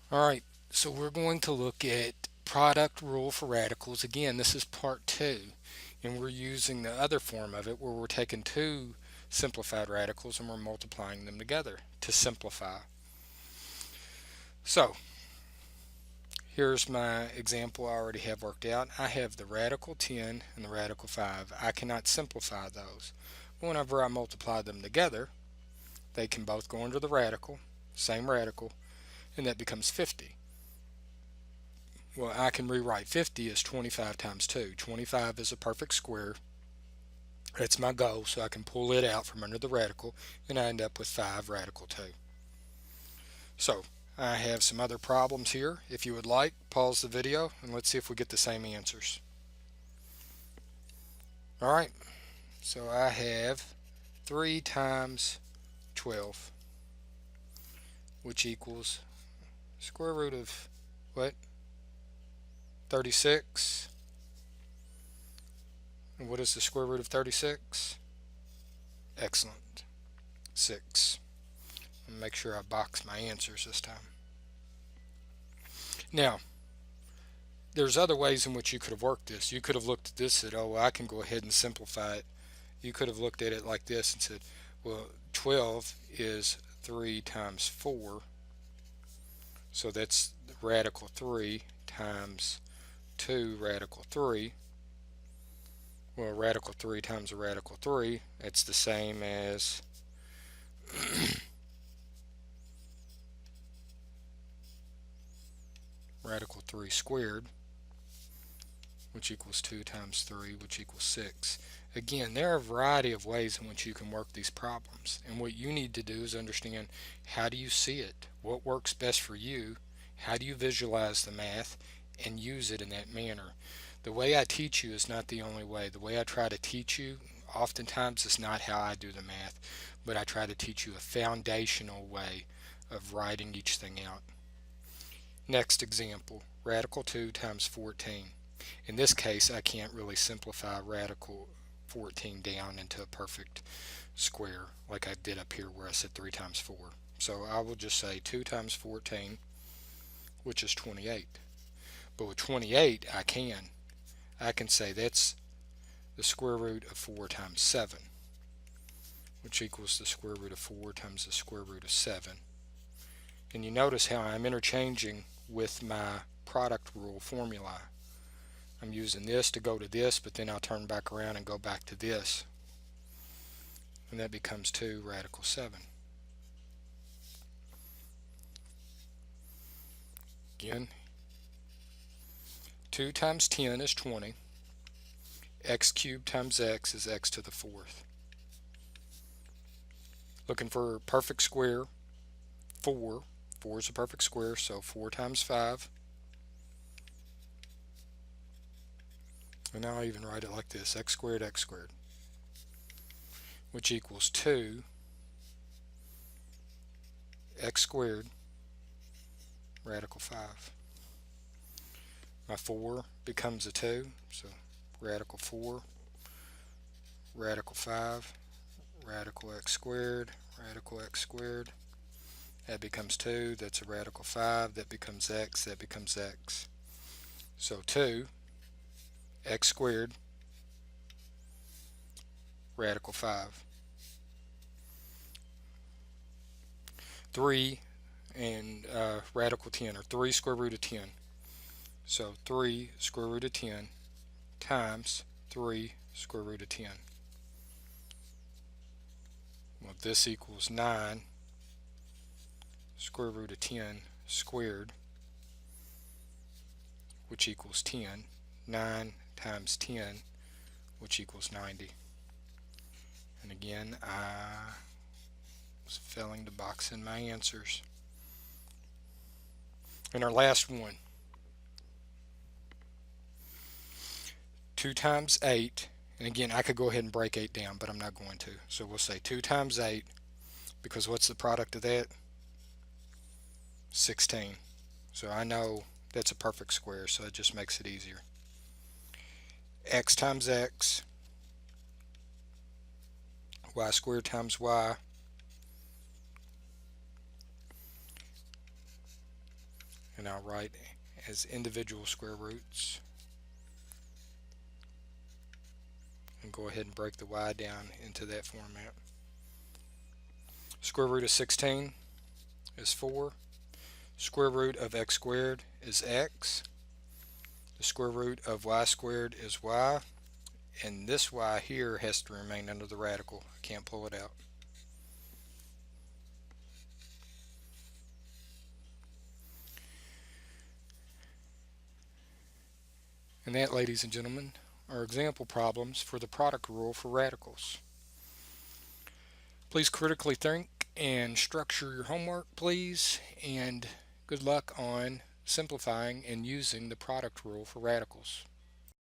Alright, so we're going to look at product rule for radicals. Again, this is part 2, and we're using the other form of it where we're taking two simplified radicals and we're multiplying them together to simplify. So, here's my example I already have worked out. I have the radical 10 and the radical 5. I cannot simplify those. But whenever I multiply them together, they can both go into the radical, same radical, and that becomes 50. Well, I can rewrite 50 as 25 times 2. 25 is a perfect square. That's my goal, so I can pull it out from under the radical, and I end up with 5 radical 2. So, I have some other problems here. If you would like, pause the video, and let's see if we get the same answers. Alright, so I have 3 times 12, which equals square root of, what, 36? And what is the square root of 36? Excellent. 6. And make sure I box my answers this time. Now, there's other ways in which you could have worked this. You could have looked at this and said, oh, well, I can go ahead and simplify it. You could have looked at it like this and said, well, 12 is 3 times 4. So that's radical 3 times 2 radical 3. Well, radical 3 times a radical 3, that's the same as radical 3 squared, which equals 2 times 3, which equals 6. Again, there are a variety of ways in which you can work these problems. And what you need to do is understand, how do you see it? What works best for you? How do you visualize the math and use it in that manner? The way I teach you is not the only way. The way I try to teach you oftentimes is not how I do the math, but I try to teach you a foundational way of writing each thing out. Next example, radical 2 times 14. In this case, I can't really simplify radical 14 down into a perfect square like I did up here where I said 3 times 4. So I will just say 2 times 14, which is 28. But with 28, I can say that's the square root of 4 times 7, which equals the square root of 4 times the square root of 7. And you notice how I'm interchanging with my product rule formula. I'm using this to go to this, but then I'll turn back around and go back to this. And that becomes 2 radical 7. Again, 2 times 10 is 20. X cubed times x is x to the 4th. Looking for a perfect square, 4. 4 is a perfect square, so 4 times 5. And now I'll even write it like this, x squared, which equals 2 x squared radical 5. My 4 becomes a 2, so radical 4, radical 5, radical x squared, radical x squared. That becomes 2, that's a radical 5, that becomes x, that becomes x. So 2 x squared radical 5. 3 and radical 10, or 3 square root of 10. So 3 square root of 10 times 3 square root of 10. Well, this equals 9 square root of 10 squared, which equals 10. 9 times 10, which equals 90. And again, I was failing to box in my answers. And our last one, 2 times 8, and again, I could go ahead and break 8 down, but I'm not going to. So we'll say 2 times 8, because what's the product of that? 16. So I know that's a perfect square, so it just makes it easier. X times x, y squared times y, and I'll write as individual square roots, and go ahead and break the y down into that format. Square root of 16 is 4. Square root of x squared is x. The square root of y squared is y. And this y here has to remain under the radical. I can't pull it out. And that, ladies and gentlemen, are example problems for the product rule for radicals. Please critically think and structure your homework, please, and good luck on simplifying and using the product rule for radicals.